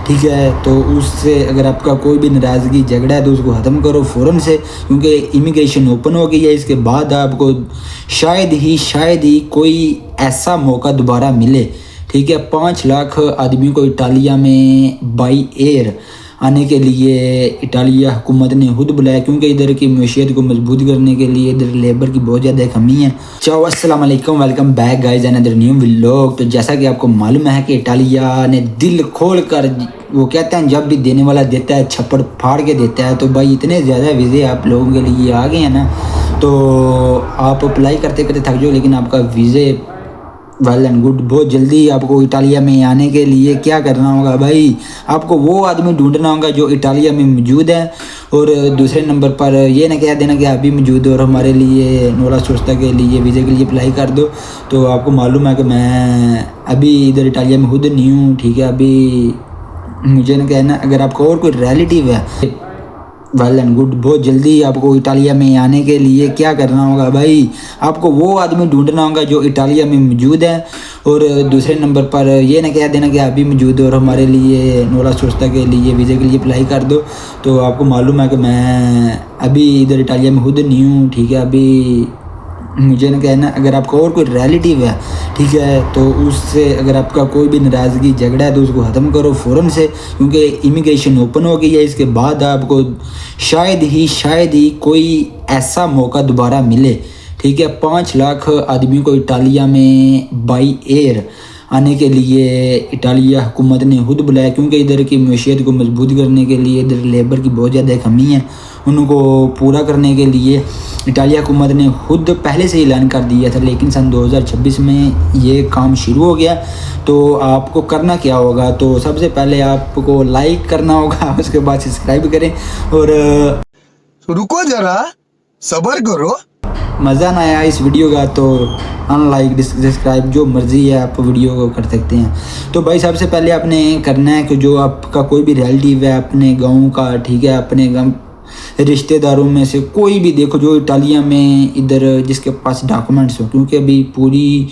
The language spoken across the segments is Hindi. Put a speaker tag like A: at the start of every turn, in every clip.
A: ठीक है। तो उससे अगर आपका कोई भी नाराज़गी झगड़ा है तो उसको ख़त्म करो फ़ौरन से, क्योंकि इमिग्रेशन ओपन हो गई है। इसके बाद आपको शायद ही कोई ऐसा मौका दोबारा मिले, ठीक है। 5 लाख आदमियों को इटालिया में बाई एयर आने के लिए इटालिया हुकूमत ने खुद बुलाया, क्योंकि इधर की मैशियत को मजबूत करने के लिए इधर लेबर की बहुत ज़्यादा कमी है। चाओ अस्सलाम वालेकुम, welcome back guys another new vlog. तो जैसा कि आपको मालूम है कि इटालिया ने दिल खोल कर, वो कहते हैं जब भी देने वाला देता है छप्पड़ फाड़ के देता है। तो भाई इतने ज़्यादा वीज़े आप लोगों के लिए आ गए हैं ना, तो आप अप्लाई करते करते थक जाओ, लेकिन आपका वीज़े वेल एंड गुड। बहुत जल्दी आपको इटालिया में आने के लिए क्या करना होगा भाई, आपको वो आदमी ढूंढना होगा जो इटालिया में मौजूद है, और दूसरे नंबर पर ये ना कह देना कि आप भी मौजूद हो और हमारे लिए नोला सोस्ता के लिए वीज़े के लिए अप्लाई कर दो। तो आपको मालूम है कि मैं अभी इधर इटालिया में खुद नहीं हूँ, ठीक है। अभी मुझे ना कहना, अगर आपका और कोई रिलेटिव है वेल एंड गुड, बहुत जल्दी आपको इटालिया में आने के लिए क्या करना होगा भाई, आपको वो आदमी ढूंढना होगा जो इटालिया में मौजूद है, और दूसरे नंबर पर ये ना कह देना कि आप भी मौजूद हो और हमारे लिए नोला सोस्ता के लिए वीज़े के लिए अप्लाई कर दो। तो आपको मालूम है कि मैं अभी इधर इटालिया में खुद नहीं हूँ, ठीक है। अभी मुझे ना कहना, अगर आपका और कोई रिलेटिव है, ठीक है, तो उससे अगर आपका कोई भी नाराज़गी झगड़ा है तो उसको ख़त्म करो फ़ौरन से, क्योंकि इमिग्रेशन ओपन हो गई है। इसके बाद आपको शायद ही कोई ऐसा मौका दोबारा मिले, ठीक है। 5 लाख आदमियों को इटालिया में बाई एयर आने के लिए इटालिया हुकूमत ने खुद बुलाया, क्योंकि इधर की मैशियत को मजबूत करने के लिए इधर लेबर की बहुत ज़्यादा कमी है। उनको पूरा करने के लिए इटालिया हुकूमत ने खुद पहले से ऐलान कर दिया था, लेकिन सन 2026 में ये काम शुरू हो गया। तो आपको करना क्या होगा, तो सबसे पहले आपको लाइक करना होगा, उसके बाद सब्सक्राइब करें, और
B: रुको जरा सबर करो।
A: मज़ा ना आया इस वीडियो का तो अनलाइक डिसक्राइब जो मर्ज़ी है आप वीडियो को कर सकते हैं। तो भाई सबसे पहले आपने करना है कि जो आपका कोई भी रिलेटिव है अपने गांव का, ठीक है, अपने रिश्तेदारों में से कोई भी देखो जो इटालिया में इधर जिसके पास डॉक्यूमेंट्स हो, क्योंकि अभी पूरी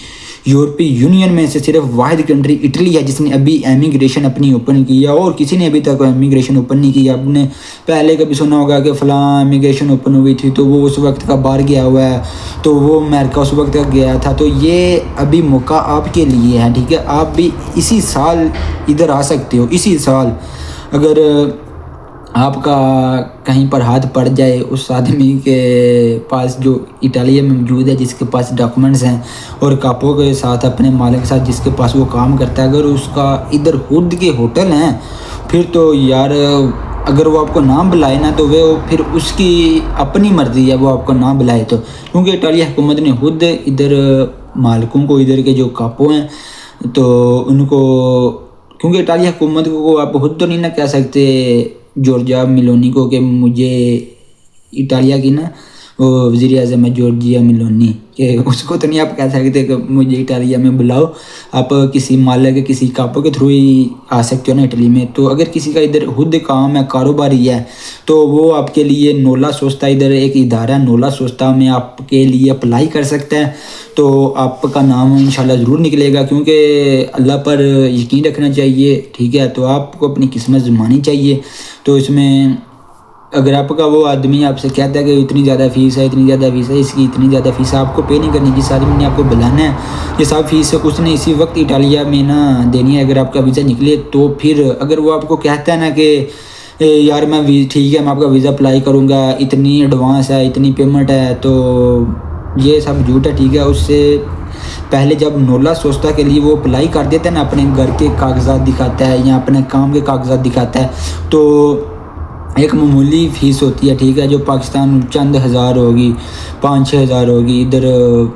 A: यूरोपीय यूनियन में से सिर्फ वाहिद कंट्री इटली है जिसने अभी एमिग्रेशन अपनी ओपन किया, और किसी ने अभी तक एमिग्रेशन ओपन नहीं किया। आपने पहले कभी सुना होगा कि फ़लाँ एमिग्रेशन ओपन हुई थी तो वो उस वक्त का बाहर गया हुआ है, तो वो अमेरिका उस वक्त का गया था। तो ये अभी मौका आपके लिए है, ठीक है। आप भी इसी साल इधर आ सकते हो, इसी साल। अगर आपका कहीं पर हाथ पड़ जाए उस आदमी के पास जो इटालिया में मौजूद है, जिसके पास डॉक्यूमेंट्स हैं और कापों के साथ अपने मालिक के साथ जिसके पास वो काम करता है, अगर उसका इधर खुद के होटल हैं, फिर तो यार अगर वो आपको ना बुलाए ना तो वो फिर उसकी अपनी मर्ज़ी है, वो आपको ना बुलाए तो, क्योंकि इटालिया हुकूमत ने खुद इधर मालिकों को, इधर के जो कापों हैं तो उनको, क्योंकि इटालिया हुकूमत को आप खुद तो नहीं ना कह सकते जॉर्जिया मेलोनी को कि मुझे इटालिया की ना वो वज़ीर आज़म है जॉर्जिया मेलोनी, कि उसको तो नहीं आप कह सकते कि मुझे इटालिया में बुलाओ। आप किसी मालिक किसी कापो के थ्रू ही आ सकते हो ना इटली में। तो अगर किसी का इधर खुद काम है, कारोबारी है, तो वो आपके लिए नोला सोस्ता, इधर एक इदारा नोला सोस्ता में आपके लिए अप्लाई कर सकता है। तो आपका नाम इंशाल्लाह ज़रूर निकलेगा, क्योंकि अल्लाह पर यकीन रखना चाहिए, ठीक है। तो आपको अपनी किस्मत आज़मानी चाहिए। तो इसमें अगर आपका वो आदमी आपसे कहता है कि इतनी ज़्यादा फ़ीस है, इतनी ज़्यादा फ़ीस है, इसकी इतनी ज़्यादा फ़ीस है, आपको पे नहीं करनी, जिस आदमी ने आपको बुलाना है ये सब फ़ीस उसने इसी वक्त इटालिया में ना देनी है। अगर आपका वीज़ा निकले तो फिर अगर वो आपको कहता है ना कि यार मैं ठीक है मैं आपका वीज़ा अप्लाई करूँगा, इतनी एडवांस है, इतनी पेमेंट है, तो ये सब झूठ है, ठीक है। उससे पहले जब नोला सोस्ता के लिए वो अप्लाई कर देता है ना, अपने घर के कागजात दिखाता है या अपने काम के कागजात दिखाता है, तो एक मामूली फ़ीस होती है, ठीक है, जो पाकिस्तान चंद हज़ार होगी, 5-6 हज़ार होगी। इधर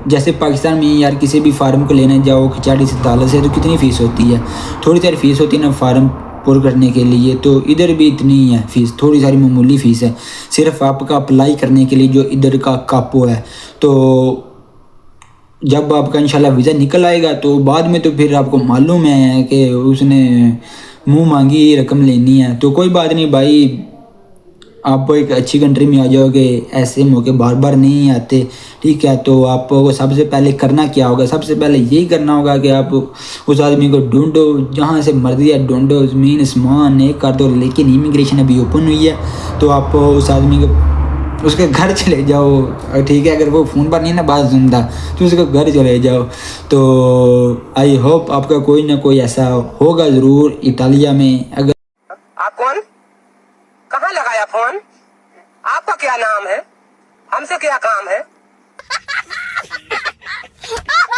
A: जैसे पाकिस्तान में यार किसी भी फार्म को लेने जाओ खिचाड़ी से ताला से, तो कितनी फ़ीस होती है, थोड़ी सारी फ़ीस होती है ना फार्म पुर करने के लिए। तो इधर भी इतनी ही है फ़ीस, थोड़ी सारी मामूली फ़ीस है सिर्फ आपका अप्लाई करने के लिए जो इधर का कापो है। तो जब आपका इंशाल्लाह वीज़ा निकल आएगा तो बाद में तो फिर आपको मालूम है कि उसने मुँह मांगी रकम लेनी है। तो कोई बात नहीं भाई, आप एक अच्छी कंट्री में आ जाओगे, ऐसे मौके बार बार नहीं आते, ठीक है। तो आपको सबसे पहले करना क्या होगा, सबसे पहले यही करना होगा कि आप उस आदमी को ढूंढो, जहाँ से मर्जी है ढूंढो, ज़मीन आसमान एक कर दो। लेकिन इमिग्रेशन अभी ओपन हुई है, तो आप उस आदमी को उसके घर चले जाओ, ठीक है। अगर वो फ़ोन पर नहीं ना बात सुनता तो उसके घर चले जाओ। तो आई होप आपका कोई ना कोई ऐसा होगा ज़रूर इटालिया में। अगर
C: आप कौन, कहाँ लगाया फोन, आपका क्या नाम है, हमसे क्या काम है?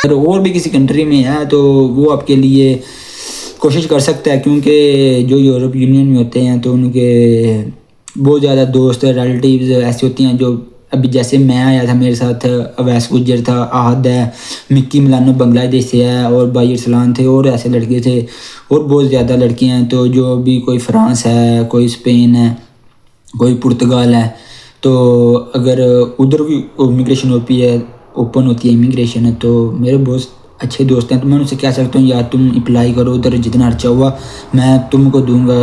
A: अगर और भी किसी कंट्री में है तो वो आपके लिए कोशिश कर सकता है, क्योंकि जो यूरोप यूनियन में होते हैं तो उनके बहुत ज़्यादा दोस्त रिलेटिव्स ऐसे होती हैं जो अभी जैसे मैं आया था, मेरे साथ अवैस गुज्जर था, आहद है, मिक्की मिलानो बांग्लादेश से है, और भाई अरसलान थे, और ऐसे लड़के थे, और बहुत ज़्यादा लड़कियाँ हैं। तो जो भी कोई फ्रांस है, कोई स्पेन है, कोई पुर्तगाल है, तो अगर उधर की इमिग्रेशन ओपन होती है इमिग्रेशन है, तो मेरे बहुत अच्छे दोस्त हैं, तो मैं उनसे कह सकता हूँ यार तुम अप्लाई करो, उधर जितना खर्चा हुआ मैं तुमको दूंगा,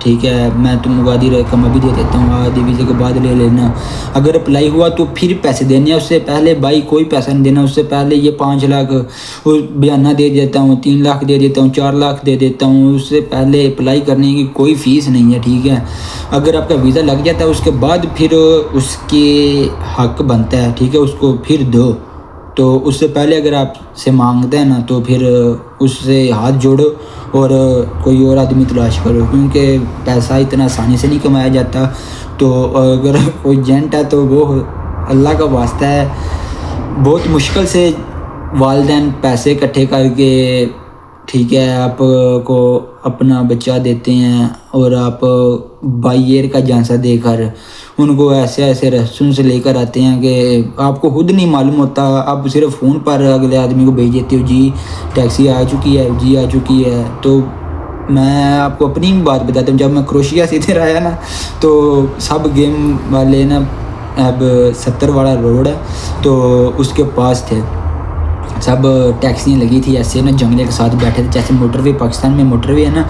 A: ठीक है। मैं तुमको आधी रकम अभी दे देता हूँ, आधी वीज़े के बाद ले लेना। अगर अप्लाई हुआ तो फिर पैसे देने हैं, उससे पहले भाई कोई पैसा नहीं देना। उससे पहले ये 5 लाख बयाना दे देता हूँ, 3 लाख दे देता हूँ, 4 लाख दे देता हूँ, उससे पहले अप्लाई करने की कोई फ़ीस नहीं है, ठीक है। अगर आपका वीज़ा लग जाता है उसके बाद फिर उसके हक बनता है, ठीक है, उसको फिर दो। तो उससे पहले अगर आपसे मांगते हैं ना तो फिर उससे हाथ जोड़ो और कोई और आदमी तलाश करो, क्योंकि पैसा इतना आसानी से नहीं कमाया जाता। तो अगर कोई एजेंट है तो वो अल्लाह का वास्ता है, बहुत मुश्किल से वालिदैन पैसे इकट्ठे करके, ठीक है, आपको अपना बच्चा देते हैं, और आप बाई एयर का झांसा देकर उनको ऐसे ऐसे रेस्टोरेंट से लेकर आते हैं कि आपको खुद नहीं मालूम होता। आप सिर्फ फ़ोन पर अगले आदमी को भेज देते हो, जी टैक्सी आ चुकी है, जी आ चुकी है। तो मैं आपको अपनी बात बताता हूँ, जब मैं क्रोशिया से इधर आया ना, तो सब गेम वाले ना, अब 70 वाला रोड है तो उसके पास थे, सब टैक्सियाँ लगी थी ऐसे ना, जंगले के साथ बैठे थे, जैसे मोटरवे पाकिस्तान में मोटरवे है ना,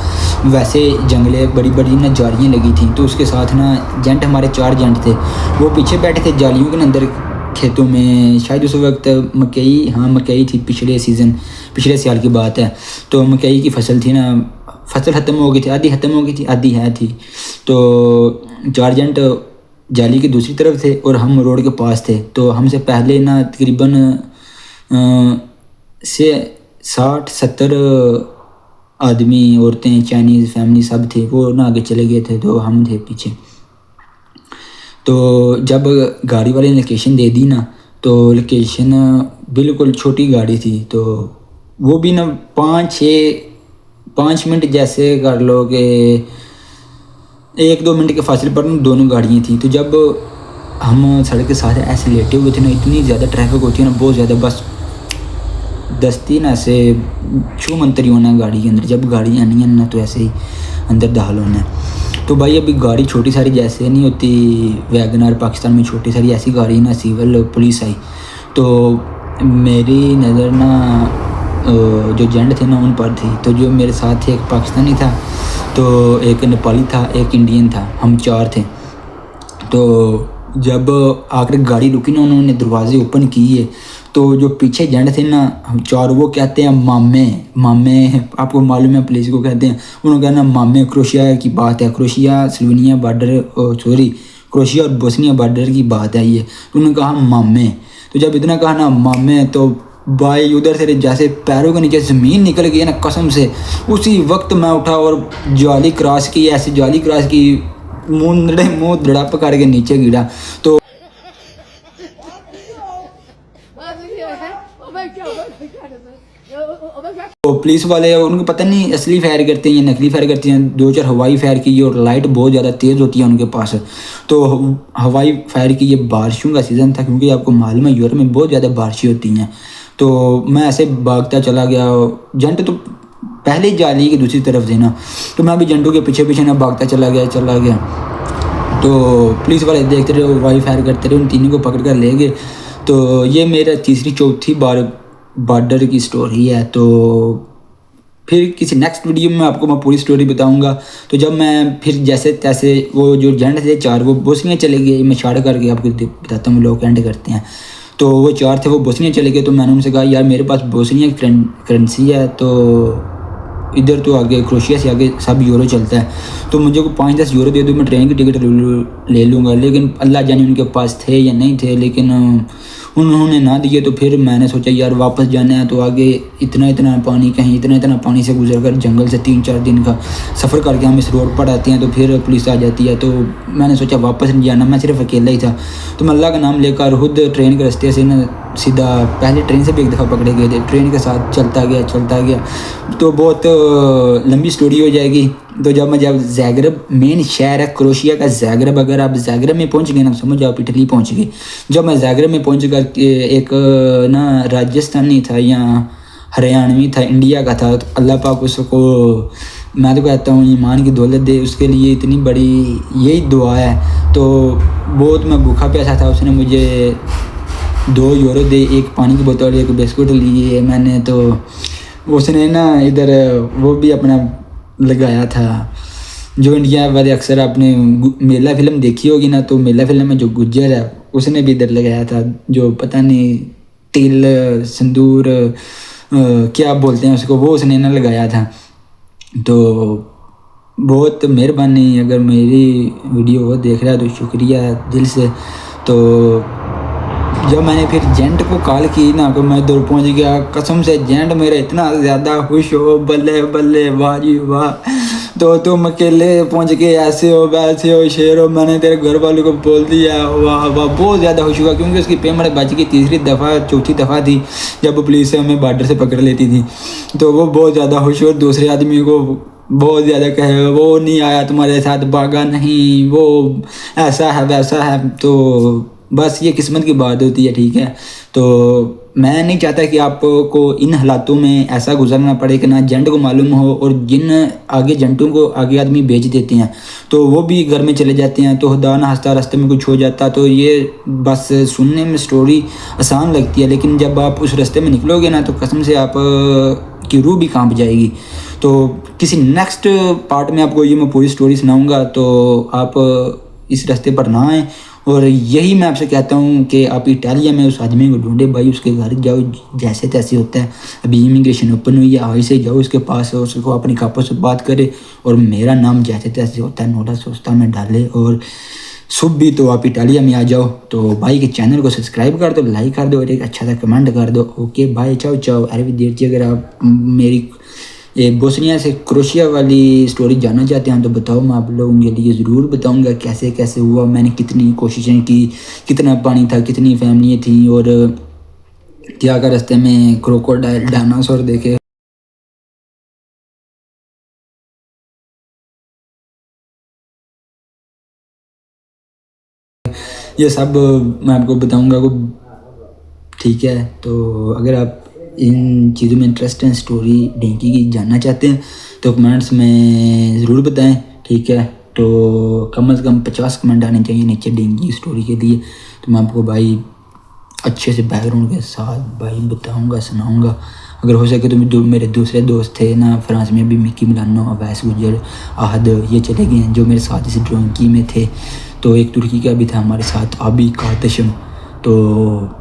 A: वैसे जंगले बड़ी बड़ी ना जालियाँ लगी थी। तो उसके साथ ना जेंट, हमारे 4 जेंट थे, वो पीछे बैठे थे जालियों के अंदर खेतों में। शायद उस वक्त मकई, हाँ मकई थी, पिछले साल की बात है। तो मकई की फसल थी ना, फसल ख़त्म हो गई थी, आधी ख़त्म हो गई थी, आधी है थी। तो 4 जेंट जाली की दूसरी तरफ थे और हम रोड के पास थे। तो हमसे पहले ना तकरीबन से 60-70 आदमी, औरतें, चाइनीज़ फैमिली सब थे, वो ना आगे चले गए थे, तो हम थे पीछे। तो जब गाड़ी वाले ने लोकेशन दे दी ना, तो लोकेशन बिल्कुल छोटी गाड़ी थी, तो वो भी ना 5 मिनट जैसे कर लो कि 1-2 मिनट के फासले पर दोनों गाड़ियाँ थी। तो जब हम सड़क के साथ ऐसे लेटे हुए थे ना, इतनी ज़्यादा ट्रैफिक होती है ना, बहुत ज़्यादा, बस दस्ती ना से छू मंतरी होना गाड़ी के अंदर। जब गाड़ी आनी है ना तो ऐसे ही अंदर दाखिल होना है। तो भाई अभी गाड़ी छोटी सारी जैसे नहीं होती वैगनर पाकिस्तान में छोटी सारी, ऐसी गाड़ी ना सिविल पुलिस आई। तो मेरी नज़र ना जो जेंट थे ना उन पर थी। तो जो मेरे साथ थे, एक पाकिस्तानी था, तो एक नेपाली था, एक इंडियन था, हम 4 थे। तो जब आकर गाड़ी रुकी ना, उन्होंने दरवाजे ओपन किए, तो जो पीछे जेंट थे ना, हम 4, वो कहते हैं मामे, आपको मालूम है पुलिस को कहते हैं। उन्होंने कहा ना मामे, क्रोशिया की बात है, क्रोशिया स्लोवेनिया बॉर्डर, क्रोशिया और बोस्निया बॉर्डर की बात है ये। तो उन्होंने कहा मामे। तो जब इतना कहा ना मामे, तो भाई उधर से जैसे पैरों के नीचे ज़मीन निकल गई ना कसम से, उसी वक्त मैं उठा और जाली क्रॉस की, ऐसे जाली क्रॉस की, मुँह धड़प करके नीचे गिरा। तो पुलिस वाले, उनको पता नहीं असली फायर करते हैं या नकली फायर करते हैं। 2-4 हवाई फायर की, और लाइट बहुत ज़्यादा तेज़ होती है उनके पास। तो हवाई फायर की, ये बारिशों का सीज़न था, क्योंकि आपको मालूम है यूरोप में बहुत ज़्यादा बारिशें होती हैं। तो मैं ऐसे भागता चला गया, जेंट तो पहले ही जाली की दूसरी तरफ थे ना, तो मैं भी जेंटों के पीछे पीछे ना भागता चला गया। तो पुलिस वाले देखते रहे, हवाई फायर करते रहे, उन तीनों को पकड़ कर ले गए। तो ये मेरा तीसरी चौथी बार बॉर्डर की स्टोरी है। तो फिर किसी नेक्स्ट वीडियो में आपको मैं पूरी स्टोरी बताऊंगा। तो जब मैं फिर जैसे तैसे वो जो जेंट थे 4 वो बोस्निया चले गए, मैं शार्ट करके आपको बताता हूँ, लोग एंड करते हैं। तो वो 4 थे वो बोस्निया चले गए। तो मैंने उनसे कहा यार मेरे पास बोस्निया की करेंसी है, तो इधर तो आगे क्रोशिया से आगे सब यूरो चलता है, तो मुझे को 5-10 यूरो दे दो, मैं ट्रेन की टिकट ले लूँगा। लेकिन अल्लाह जाने उनके पास थे या नहीं थे, लेकिन उन्होंने ना दिए। तो फिर मैंने सोचा यार वापस जाना है तो आगे इतना पानी, कहीं इतना पानी से गुजर कर जंगल से 3-4 दिन का सफ़र करके हम इस रोड पर आते हैं तो फिर पुलिस आ जाती है। तो मैंने सोचा वापस नहीं जाना, मैं सिर्फ अकेला ही था। तो मैं अल्लाह का नाम लेकर खुद ट्रेन के रास्ते से न सीधा, पहले ट्रेन से भी एक दफ़ा पकड़े गए थे, ट्रेन के साथ चलता गया। तो बहुत लंबी स्टोरी हो जाएगी। तो जब ज़ाग्रेब मेन शहर है क्रोशिया का ज़ाग्रेब, अगर आप ज़ाग्रेब में पहुंच गए ना समझ आप इटली पहुंच गए। जब मैं ज़ाग्रेब में पहुंच कर एक ना राजस्थानी था या हरियाणवी था, इंडिया का था, तो अल्लाह पाक उसको, मैं तो कहता हूँ ईमान की दौलत दे, उसके लिए इतनी बड़ी यही दुआ है। तो बहुत मैं भूखा प्यासा था, उसने मुझे 2 यूरो दे, एक पानी की बोतल, एक बिस्कुट लिए मैंने। तो उसने ना इधर वो भी अपना लगाया था, जो इंडिया वाले अक्सर आपने मेला फिल्म देखी होगी ना, तो मेला फिल्म में जो गुज्जर है उसने भी इधर लगाया था, जो पता नहीं तिल सिंदूर क्या बोलते हैं उसको, वो उसने ना लगाया था। तो बहुत मेहरबानी, अगर मेरी वीडियो वो देख रहा है तो शुक्रिया दिल से। तो जब मैंने फिर जेंट को कॉल की ना तो मैं दूर पहुंच गया, कसम से जेंट मेरा इतना ज़्यादा खुश हो, बल्ले बल्ले वाह जी वाह, तो तुम अकेले पहुंच के ऐसे हो वैसे हो शेर हो, मैंने तेरे घर वालों को बोल दिया, वाह वाह। बहुत ज़्यादा खुश हुआ क्योंकि उसकी पेमेंट बच गई, 3री-4थी दफ़ा थी जब पुलिस हमें बॉर्डर से पकड़ लेती थी। तो वो बहुत ज़्यादा खुश हुआ, दूसरे आदमी को बहुत ज़्यादा कहे वो नहीं आया तुम्हारे साथ, भागा नहीं, वो ऐसा है वैसा है। तो बस ये किस्मत की बात होती है, ठीक है। तो मैं नहीं चाहता कि आपको इन हालातों में ऐसा गुजरना पड़े कि ना जेंट को मालूम हो, और जिन आगे जेंटों को आगे आदमी बेच देते हैं तो वो भी घर में चले जाते हैं, तो खुदा ना हंसता रास्ते में कुछ हो जाता। तो ये बस सुनने में स्टोरी आसान लगती है, लेकिन जब आप उस रास्ते में निकलोगे ना तो कसम से आप की रूह भी कांप जाएगी। तो किसी नेक्स्ट पार्ट में आपको ये मैं पूरी स्टोरी सुनाऊँगा, तो आप इस रास्ते पर ना आएँ। और यही मैं आपसे कहता हूँ कि आप इटालिया में उस आदमी को ढूंढे भाई, उसके घर जाओ, जैसे तैसे होता है। अभी इमिग्रेशन ओपन हुई है, आई से जाओ उसके पास, उसको अपनी कापों से बात करे, और मेरा नाम जैसे तैसे होता है नोटा सोचता में डाले, और सुबह भी तो आप इटालिया में आ जाओ। तो भाई के चैनल को सब्सक्राइब कर दो, लाइक कर दो, और एक अच्छा सा कमेंट कर दो। ओके बाय, चाओ चाओ, अरविदेर्ची। अगर आप मेरी ये बोस्निया से क्रोशिया वाली स्टोरी जानना चाहते हैं तो बताओ, मैं आप लोगों के लिए ज़रूर बताऊंगा कैसे कैसे हुआ, मैंने कितनी कोशिशें की, कितना पानी था, कितनी फैमिली थी, और क्या का रास्ते में क्रोकोडाइल डायनासोर देखे। ये सब मैं आपको बताऊंगा को, ठीक है। तो अगर आप इन चीज़ों में इंटरेस्ट है, स्टोरी डेंकी की जानना चाहते हैं तो कमेंट्स में ज़रूर बताएं, ठीक है। तो कम से कम 50 कमेंट आने चाहिए नीचे डेंकी की स्टोरी के लिए। तो मैं आपको भाई अच्छे से बैकग्राउंड के साथ भाई बताऊंगा, सुनाऊंगा। अगर हो सके तो मेरे दूसरे दोस्त थे ना फ्रांस में भी, मिकी मिलानो, अवैस गुजर, आहद, ये चले गए हैं जो मेरे साथ इस ड्राइंग की में थे। तो एक तुर्की का भी था हमारे साथ, आबी कातशम, तो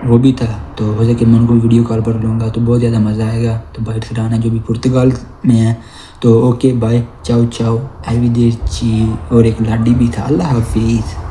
A: वो भी था। तो हो सके मैं उनको वीडियो कॉल पर लूँगा तो बहुत ज़्यादा मज़ा आएगा। तो भाई सराना जो भी पुर्तगाल में है। तो ओके बाय, चाओ चाओ, अरविदेर्ची। और एक लाडी भी था, अल्लाह हाफिज़।